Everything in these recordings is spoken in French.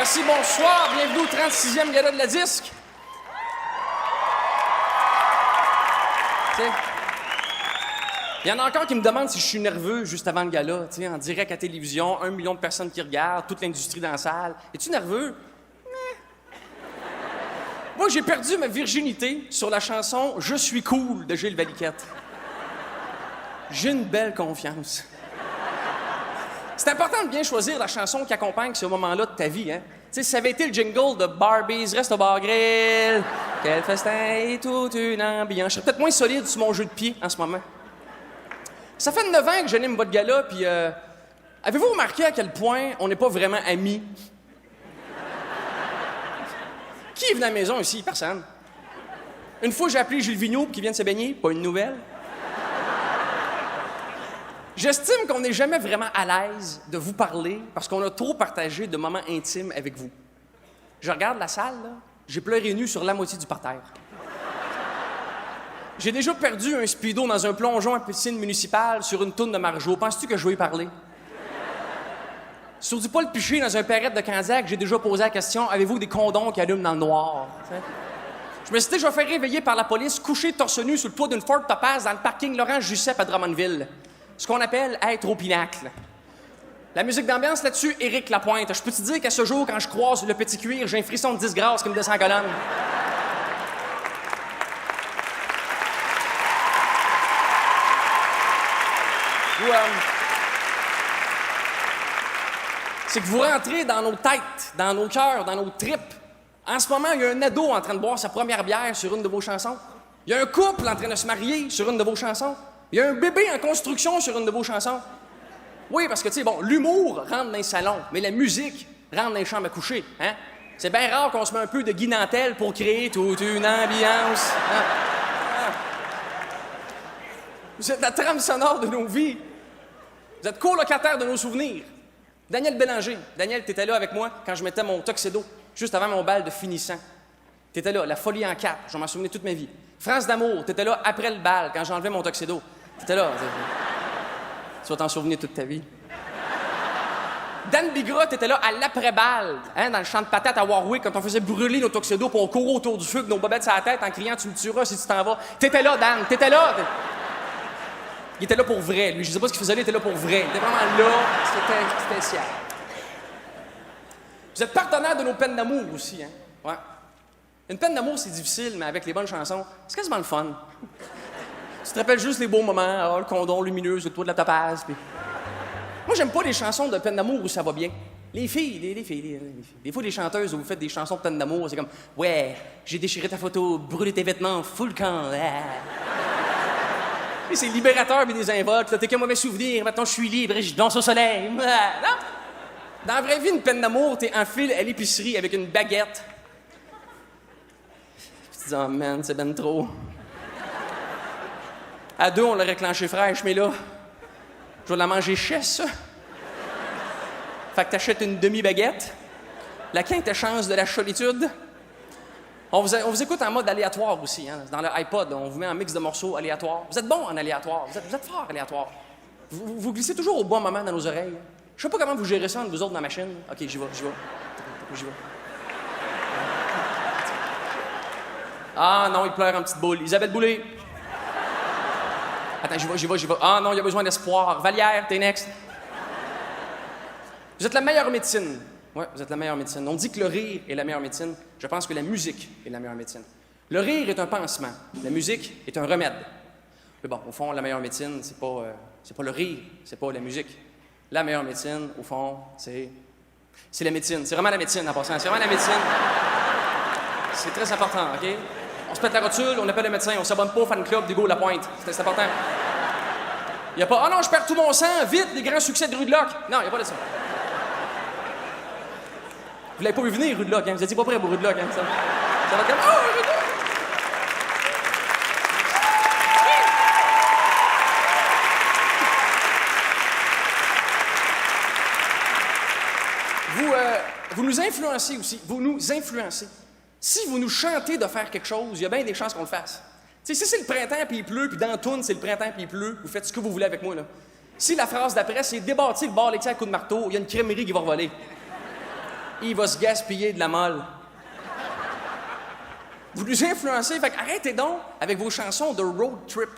Merci, bonsoir. Bienvenue au 36e Gala de la Disque. Il y en a encore qui me demandent si je suis nerveux juste avant le gala, en direct à télévision, 1 million de personnes qui regardent, toute l'industrie dans la salle. Es-tu nerveux? Moi, j'ai perdu ma virginité sur la chanson « Je suis cool » de Gilles Valiquette. J'ai une belle confiance. C'est important de bien choisir la chanson qui accompagne ce moment-là de ta vie, hein? Tu sais, si ça avait été le jingle de Barbies Reste au bar grill, quel festin et toute une ambiance. Je serais peut-être moins solide sur mon jeu de pied en ce moment. Ça fait 9 ans que j'anime votre gala, puis avez-vous remarqué à quel point on n'est pas vraiment amis? Qui est venu à la maison ici? Personne. Une fois, j'ai appelé Gilles Vigneault pour qu'il vienne se baigner. Pas une nouvelle. J'estime qu'on n'est jamais vraiment à l'aise de vous parler parce qu'on a trop partagé de moments intimes avec vous. Je regarde la salle, là, j'ai pleuré nu sur la moitié du parterre. J'ai déjà perdu un speedo dans un plongeon à piscine municipale sur une toune de Marjo. Penses-tu que je vais y parler? Sur du Paul Piché dans un perrette de Candiac, j'ai déjà posé la question « Avez-vous des condoms qui allument dans le noir? » Je me suis dit « Je vais faire réveiller par la police, couché torse nu sur le toit d'une Ford Topaz dans le parking Laurent Jussep à Drummondville. » Ce qu'on appelle être au pinacle. La musique d'ambiance là-dessus, Éric Lapointe. Je peux te dire qu'à ce jour, quand je croise le petit cuir, j'ai un frisson de disgrâce qui me descend en colonne. C'est que vous rentrez dans nos têtes, dans nos cœurs, dans nos tripes. En ce moment, il y a un ado en train de boire sa première bière sur une de vos chansons. Il y a un couple en train de se marier sur une de vos chansons. Il y a un bébé en construction sur une de vos chansons. Oui, parce que, tu sais, bon, l'humour rentre dans les salons, mais la musique rentre dans les chambres à coucher, hein? C'est bien rare qu'on se met un peu de Guy Nantel pour créer toute une ambiance. Hein? Ah. Vous êtes la trame sonore de nos vies. Vous êtes colocataire de nos souvenirs. Daniel Bélanger. Daniel, t'étais là avec moi quand je mettais mon tuxedo, juste avant mon bal de finissant. T'étais là, la folie en quatre, je m'en souvenais toute ma vie. France d'amour, t'étais là après le bal, quand j'enlevais mon tuxedo. T'étais là. Tu vas t'en souvenir toute ta vie. Dan Bigra, t'étais là à l'après-bal, hein, dans le champ de patates à Warwick, quand on faisait brûler nos tuxedos pour on courait autour du feu avec nos bobettes sur la tête en criant « Tu me tueras si tu t'en vas ». T'étais là, Dan, t'étais là. Il était là pour vrai, lui. Je sais pas ce qu'il faisait, il était là pour vrai. Il était vraiment là. C'était spécial. Vous êtes partenaire de nos peines d'amour aussi, hein? Ouais. Une peine d'amour, c'est difficile, mais avec les bonnes chansons, c'est quasiment le fun. Tu te rappelles juste les beaux moments, le condom lumineux sur le toit de la topaz, puis... Moi, j'aime pas les chansons de peine d'amour où ça va bien. Les filles. Des fois, les chanteuses où vous faites des chansons de peine d'amour, c'est comme « Ouais, j'ai déchiré ta photo, brûlé tes vêtements, full camp. Et c'est libérateur, puis des invoques. T'es qu'un mauvais souvenir, maintenant je suis libre et je danse au soleil. Non? Dans la vraie vie, une peine d'amour, t'es en file à l'épicerie avec une baguette. Puis tu dis « Oh man, c'est ben trop. » À deux, on l'aurait clenché fraîche, mais là, je vais la manger chère, ça. Fait que t'achètes une demi-baguette. La quinte chance de la solitude. On vous écoute en mode aléatoire aussi, hein. Dans le iPod, on vous met un mix de morceaux aléatoires. Vous êtes bon en aléatoire. Vous êtes fort aléatoire. Vous glissez toujours au bon moment dans nos oreilles. Je sais pas comment vous gérez ça entre vous autres dans la machine. OK, j'y vais. Ah non, il pleure en petite boule. Isabelle Boulay. Attends, j'y vais. Ah non, il y a besoin d'espoir. Vallière, t'es next. Vous êtes la meilleure médecine. Oui, vous êtes la meilleure médecine. On dit que le rire est la meilleure médecine. Je pense que la musique est la meilleure médecine. Le rire est un pansement. La musique est un remède. Mais bon, au fond, la meilleure médecine, c'est pas le rire, c'est pas la musique. La meilleure médecine, au fond, c'est la médecine. C'est vraiment la médecine en passant. C'est vraiment la médecine. C'est très important, OK? On se pète la rotule, on appelle le médecin, on s'abonne pas au fan club d'Hugo Lapointe. C'est important. Il n'y a pas « Ah non, je perds tout mon sang, vite, les grands succès de Rue de Loc. » Non, il n'y a pas de ça. Vous l'avez pas vu venir, Rue de Loc, hein? Vous étiez pas prêts pour Rue de Loc, hein? Ça va être comme « Oh, Rue de Loc! » Vous nous influencez aussi. Vous nous influencez. Si vous nous chantez de faire quelque chose, il y a bien des chances qu'on le fasse. T'sais, si c'est le printemps puis il pleut, puis dans la toune, c'est le printemps puis il pleut, vous faites ce que vous voulez avec moi, là. Si la phrase d'après, c'est « Débâtir le bar l'étier à coups de marteau, il y a une crèmerie qui va revoler. » il va se gaspiller de la molle. Vous nous influencez, fait arrêtez donc avec vos chansons de road trip.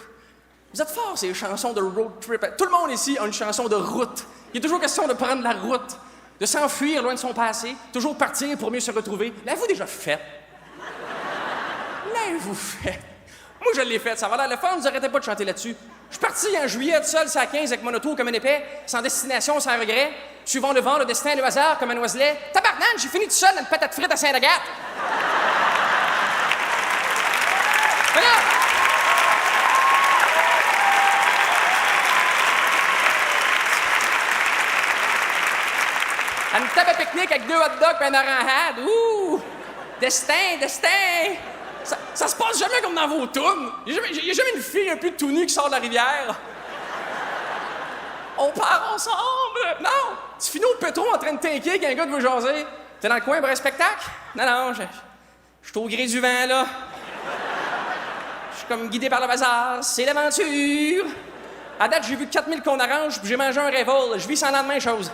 Vous êtes forts, ces chansons de road trip. Tout le monde ici a une chanson de route. Il est toujours question de prendre la route, de s'enfuir loin de son passé, toujours partir pour mieux se retrouver. L'avez-vous déjà fait? L'avez-vous fait? Moi, je l'ai fait. Ça va l'air le fun, vous arrêtez pas de chanter là-dessus. Je suis parti en juillet, tout seul, à 15, avec mon auto comme un épais, sans destination, sans regret, suivant le vent, le destin, le hasard, comme un oiselet. Tabarnak, j'ai fini tout seul dans une patate frite à Saint-Agathe. Voilà! À une table à pique-nique avec 2 hot dogs et un orangeade. Ouh! Destin, destin! Ça se passe jamais comme dans vos tunes. Il y a jamais une fille un peu tout nue qui sort de la rivière. On part ensemble! Non! Tu finis au pétro en train de t'inquiéter avec un gars qui veut jaser. T'es dans le coin pour un spectacle? Non, je suis au gré du vent, là. Je suis comme guidé par le hasard. C'est l'aventure. À date, j'ai vu 4000 qu'on arrange, puis j'ai mangé un révol. Je vis sans lendemain, chose.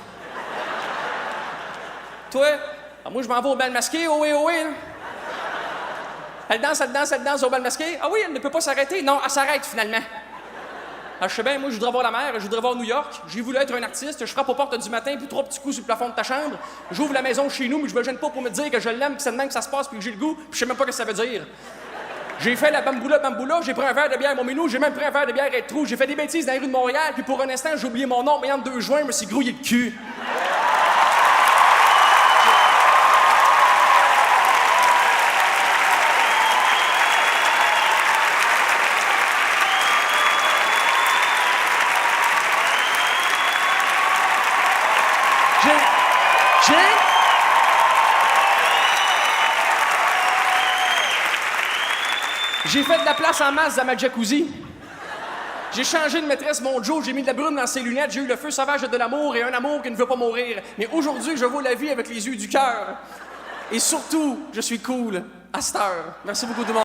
Toi? Moi, je m'en vais au bal masqué, ohé, ohé. Elle danse au bal masqué. Ah oui, elle ne peut pas s'arrêter. Non, elle s'arrête finalement. Ah, je sais bien, moi, je voudrais voir la mer, je voudrais voir New York. J'ai voulu être un artiste, je frappe aux portes du matin, puis 3 petits coups sur le plafond de ta chambre. J'ouvre la maison chez nous, mais je me gêne pas pour me dire que je l'aime, que c'est de même que ça se passe, puis que j'ai le goût, puis je sais même pas ce que ça veut dire. J'ai fait la bamboula, j'ai pris un verre de bière mon minou, j'ai même pris un verre de bière et trou. J'ai fait des bêtises dans les rues de Montréal, puis pour un instant, j'ai oublié mon nom, mais en 2 juin, je me suis grouillé le cul. J'ai fait de la place en masse dans ma jacuzzi. J'ai changé de maîtresse, mon Joe, j'ai mis de la brume dans ses lunettes, j'ai eu le feu sauvage de l'amour et un amour qui ne veut pas mourir. Mais aujourd'hui, je vois la vie avec les yeux du cœur. Et surtout, je suis cool à cette heure. Merci beaucoup tout le monde.